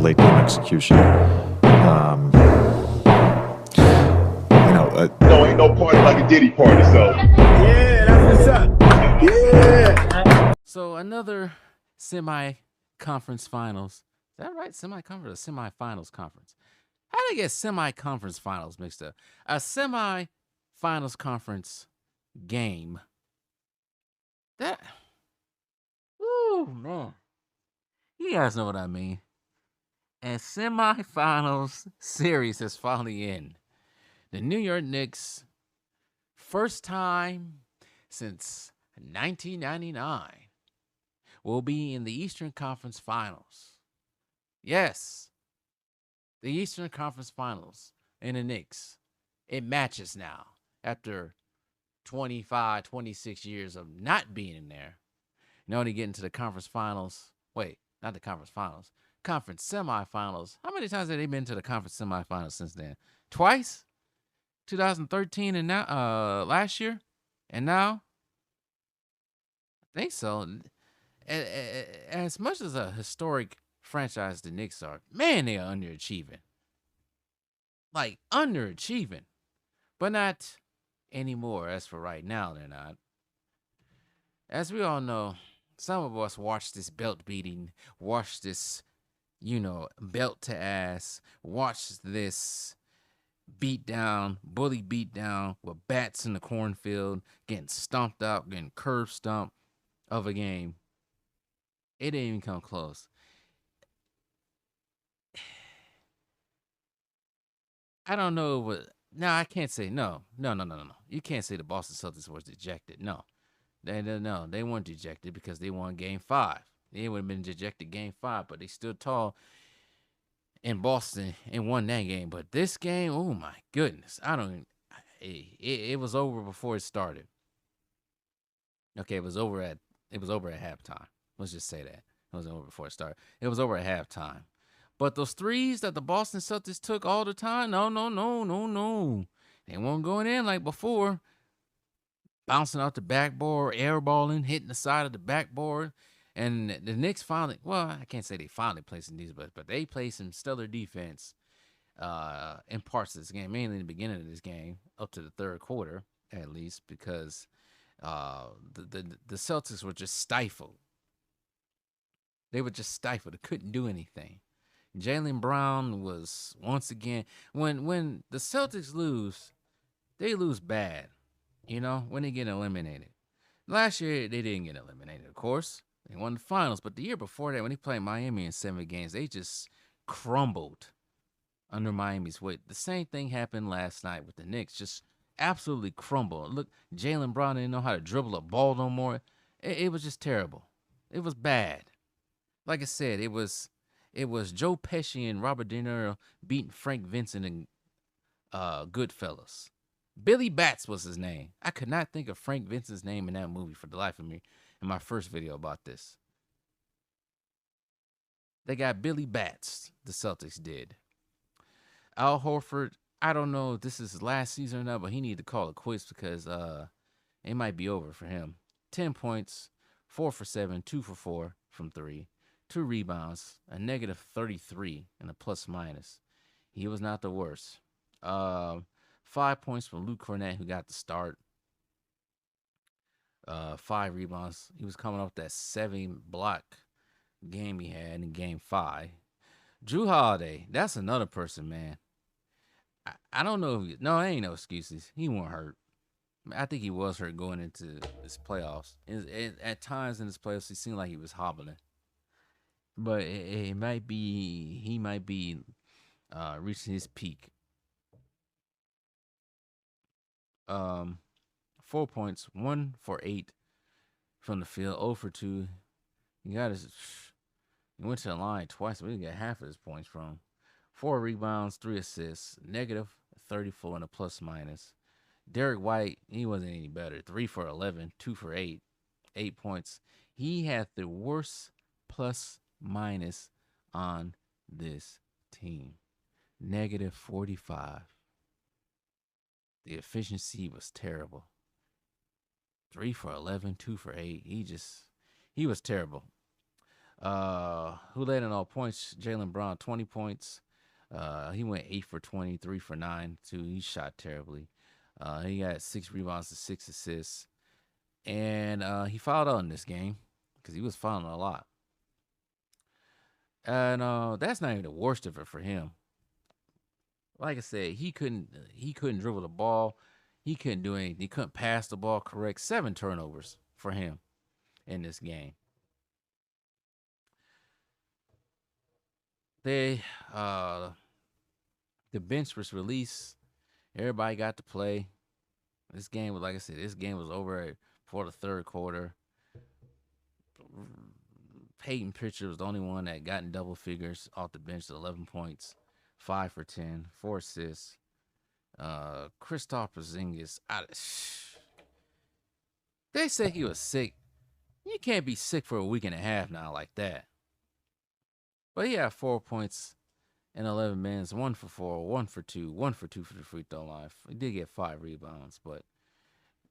late game execution. No, ain't no party like a Diddy party, so. Yeah, that's what's up. Yeah. So another semi-conference finals. Is that right? Semi-conference or semi-finals conference? How do they get semi-conference finals mixed up? A semi-finals conference game. That. Ooh, man. You guys know what I mean. And semi-finals series is finally in. The New York Knicks, first time since 1999, will be in the Eastern Conference Finals. Yes, the Eastern Conference Finals in the Knicks. It matches now after 25, 26 years of not being in there. And only getting to the conference finals. Wait, not the conference finals. Conference semifinals. How many times have they been to the conference semifinals since then? Twice? 2013 and now last year? And now? I think so. As much as a historic franchise the Knicks are, man, they are underachieving. Like, underachieving. But not anymore. As for right now, they're not. As we all know, some of us watched this belt beating, watched this, belt to ass, watched this bully beat down with bats in the cornfield, getting stomped out, getting curb stomped of a game. It didn't even come close. I don't know what. No, I can't say no. No. You can't say the Boston Celtics was dejected. No, they weren't dejected because they won Game 5. They would have been dejected Game 5, but they stood tall in Boston and won that game. But this game, oh my goodness, it was over before it started. Okay, it was over at halftime. Let's just say that. It wasn't over before it started. It was over at halftime. But those threes that the Boston Celtics took all the time, no. They weren't going in like before. Bouncing out the backboard, airballing, hitting the side of the backboard. And the Knicks finally, well, I can't say they finally played some defense, but they played some stellar defense in parts of this game, mainly in the beginning of this game, up to the third quarter, at least, because the Celtics were just stifled. They were just stifled. They couldn't do anything. Jaylen Brown was, once again, when the Celtics lose, they lose bad, when they get eliminated. Last year, they didn't get eliminated, of course. They won the finals, but the year before that, when they played Miami in 7 games, they just crumbled under Miami's weight. The same thing happened last night with the Knicks, just absolutely crumbled. Look, Jaylen Brown didn't know how to dribble a ball no more. It was just terrible. It was bad. Like I said, it was Joe Pesci and Robert De Niro beating Frank Vincent and Goodfellas. Billy Bats was his name. I could not think of Frank Vincent's name in that movie for the life of me in my first video about this. They got Billy Bats, the Celtics did. Al Horford, I don't know if this is his last season or not, but he needed to call it quits because it might be over for him. 10 points, 4 for 7, 2 for 4 from 3. 2 rebounds, a negative 33, and a plus minus. He was not the worst. 5 points from Luke Cornett, who got the start. 5 rebounds. He was coming off that 7-block game he had in Game 5. Drew Holiday, that's another person, man. I don't know. No, there ain't no excuses. He wasn't hurt. I think he was hurt going into his playoffs. At times in his playoffs, he seemed like he was hobbling. But he might be reaching his peak. 4 points, 1 for 8 from the field, 0 for 2. He went to the line twice, but he didn't get half of his points from. 4 rebounds, 3 assists, negative 34 and a plus minus. Derek White, he wasn't any better. 3 for 11, 2 for 8, 8 points. He had the worst plus minus on this team. Negative 45. The efficiency was terrible. 3 for 11, 2 for 8. He was terrible. Who led in all points? Jaylen Brown, 20 points. He went 8 for 20, 3 for 9, too. He shot terribly. He got 6 rebounds and 6 assists. And he fouled out in this game because he was fouling a lot. And that's not even the worst of it for him. Like I said, he couldn't dribble the ball. He couldn't do anything. He couldn't pass the ball correct. 7 turnovers for him in this game. The bench was released. Everybody got to play. This game was, like I said, this game was over for the third quarter. Peyton Pritchard was the only one that got in double figures off the bench, 11 points, 5 for 10, 4 assists. Kristaps Porzingis, they said he was sick. You can't be sick for a week and a half now like that. But he had 4 points in 11 minutes, 1 for 4, 1 for 2, 1 for 2 for the free throw line. He did get 5 rebounds, but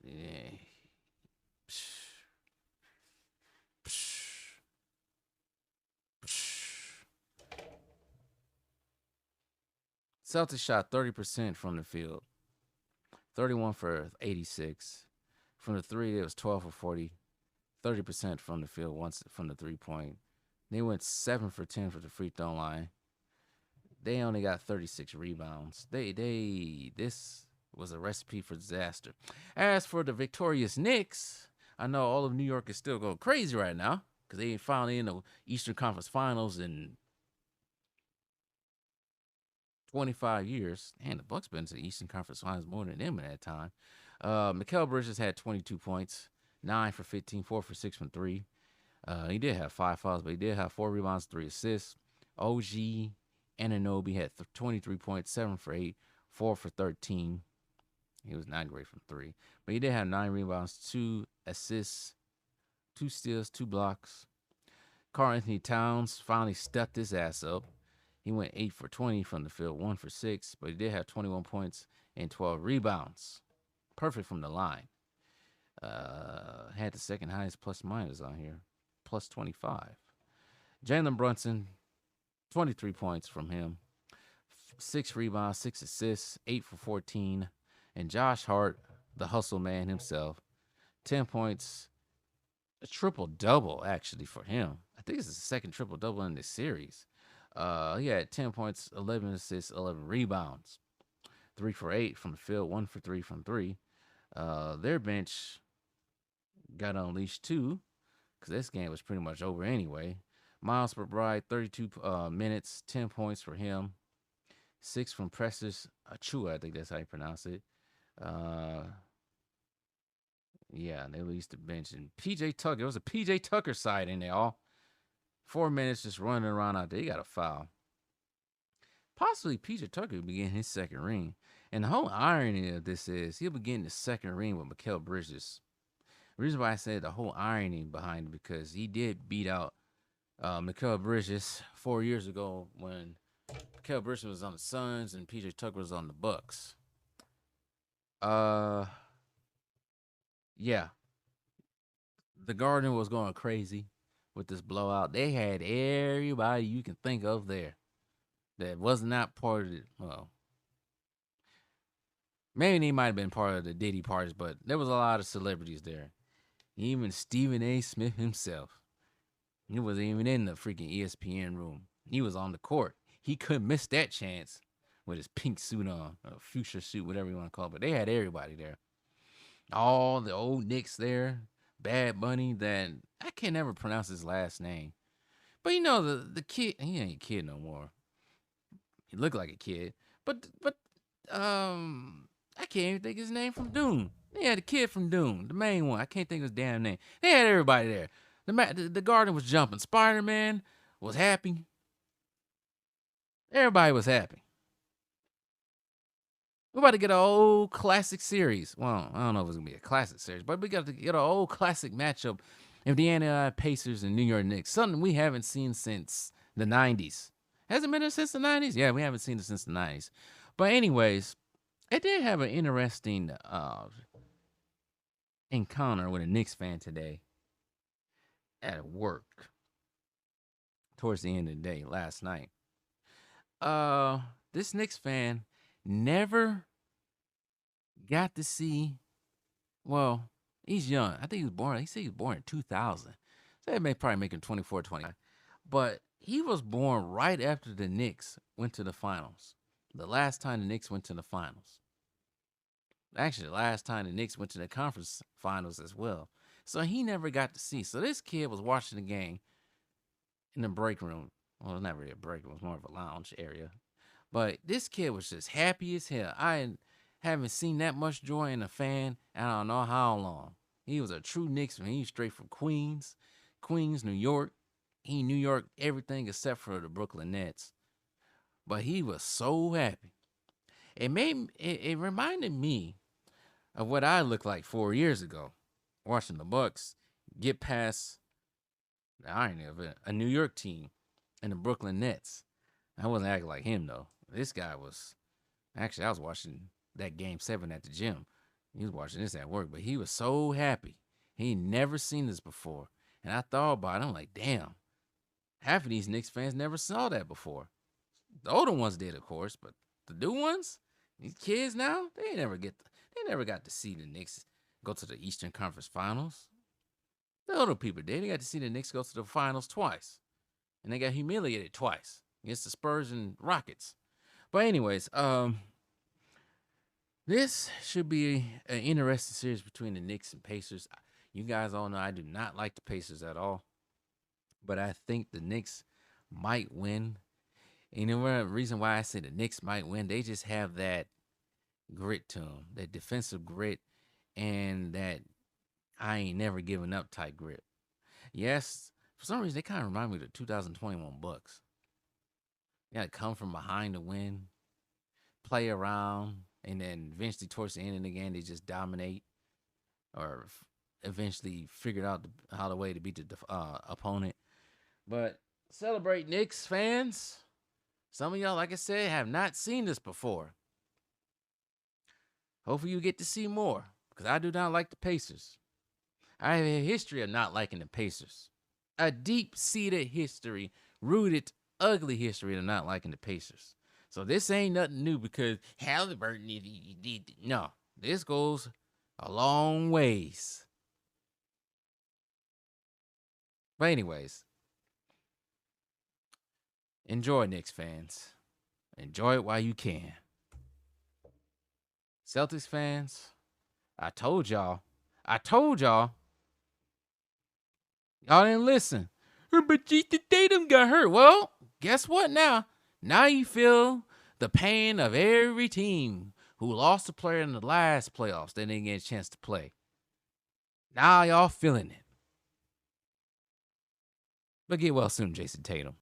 yeah. Celtics shot 30% from the field, 31 for 86. From the three, it was 12 for 40, 30% from the field once from the 3-point. They went 7 for 10 for the free throw line. They only got 36 rebounds. This was a recipe for disaster. As for the victorious Knicks, I know all of New York is still going crazy right now because they finally in the Eastern Conference Finals in 25 years. And the Bucks been to the Eastern Conference Finals more than them in that time. Mikal Bridges had 22 points, 9 for 15, 4 for 6 from 3. He did have 5 fouls, but he did have 4 rebounds, 3 assists. OG Anunoby had 23 points, 7 for 8, 4 for 13. He was not great from 3. But he did have 9 rebounds, 2 assists, 2 steals, 2 blocks. Karl-Anthony Towns finally stepped his ass up. He went 8 for 20 from the field, 1 for 6, but he did have 21 points and 12 rebounds. Perfect from the line. Had the second highest plus minus on here, plus 25. Jalen Brunson, 23 points from him, 6 rebounds, 6 assists, 8 for 14. And Josh Hart, the hustle man himself, 10 points, a triple-double actually for him. I think it's the second triple-double in this series. He had 10 points, 11 assists, 11 rebounds, 3 for 8 from the field, 1 for 3 from 3. Their bench got unleashed too, because this game was pretty much over anyway. Miles McBride, 32 minutes, 10 points for him, 6 from Precious Achua, I think that's how you pronounce it. Yeah, they released the bench. And PJ Tucker, it was a PJ Tucker side in there, all 4 minutes just running around out there. He got a foul. Possibly PJ Tucker will be getting his second ring. And the whole irony of this is he'll be getting the second ring with Mikal Bridges. The reason why I said the whole irony behind it, because he did beat out Mikal Bridges 4 years ago when Mikal Bridges was on the Suns and PJ Tucker was on the Bucks. Yeah. The Garden was going crazy with this blowout. They had everybody you can think of there that was not part of it. Well, maybe they might have been part of the Diddy parties, but there was a lot of celebrities there. Even Stephen A. Smith himself. He wasn't even in the freaking ESPN room. He was on the court. He couldn't miss that chance with his pink suit on, a fuchsia suit, whatever you want to call it. But they had everybody there. All the old Knicks there. Bad Bunny, that I can't never pronounce his last name. But you know, the kid, he ain't a kid no more. He looked like a kid. But I can't even think his name from Dune. They had a kid from Dune, the main one. I can't think of his damn name. They had everybody there. The Garden was jumping. Spider-Man was happy. Everybody was happy. We're about to get an old classic series. Well, I don't know if it's going to be a classic series, but we got to get an old classic matchup of the Indiana Pacers and New York Knicks. Something we haven't seen since the 90s. Hasn't been there since the 90s? Yeah, we haven't seen it since the 90s. But anyways, it did have an interesting encounter with a Knicks fan today at work. towards the end of the day last night. This Knicks fan never got to see. Well, he's young. I think he was born. He said he was born in 2000. So that may probably make him 24, 25. But he was born right after the Knicks went to the finals. The last time the Knicks went to the finals. Actually, the last time the Knicks went to the conference finals as well. So he never got to see. So this kid was watching the game in the break room. Well, it's not really a break room. It was more of a lounge area. But this kid was just happy as hell. I haven't seen that much joy in a fan I don't know how long. He was a true Knicks fan. He was straight from Queens, New York. He New York everything except for the Brooklyn Nets. But he was so happy. It reminded me of what I looked like 4 years ago, watching the Bucks get past the irony of it, a New York team and the Brooklyn Nets. I wasn't acting like him though. This guy was actually I was watching that game 7 at the gym. He was watching this at work, but he was so happy. He never seen this before. And I thought about it. I'm like, damn, half of these Knicks fans never saw that before. The older ones did, of course, but the new ones, these kids now, they never got to see the Knicks go to the Eastern Conference Finals. The older people did. They got to see the Knicks go to the finals twice. And they got humiliated twice against the Spurs and Rockets. But anyways, this should be an interesting series between the Knicks and Pacers. You guys all know I do not like the Pacers at all. But I think the Knicks might win. And the reason why I say the Knicks might win, they just have that grit to them, that defensive grit, and that I ain't never giving up type grit. Yes, for some reason, they kind of remind me of the 2021 Bucks. You got to come from behind to win, play around, and then eventually towards the end of the game, they just dominate or eventually figured out how the way to beat the opponent. But celebrate, Knicks fans. Some of y'all, like I said, have not seen this before. Hopefully you get to see more, because I do not like the Pacers. I have a history of not liking the Pacers. A deep-seated history, rooted, ugly history of not liking the Pacers. So this ain't nothing new because Halliburton, no, this goes a long ways. But anyways, enjoy, Knicks fans. Enjoy it while you can. Celtics fans, I told y'all. Y'all didn't listen. But Jason Tatum got hurt. Well, guess what now? Now you feel the pain of every team who lost a player in the last playoffs they didn't get a chance to play. Now y'all feeling it. But get well soon, Jason Tatum.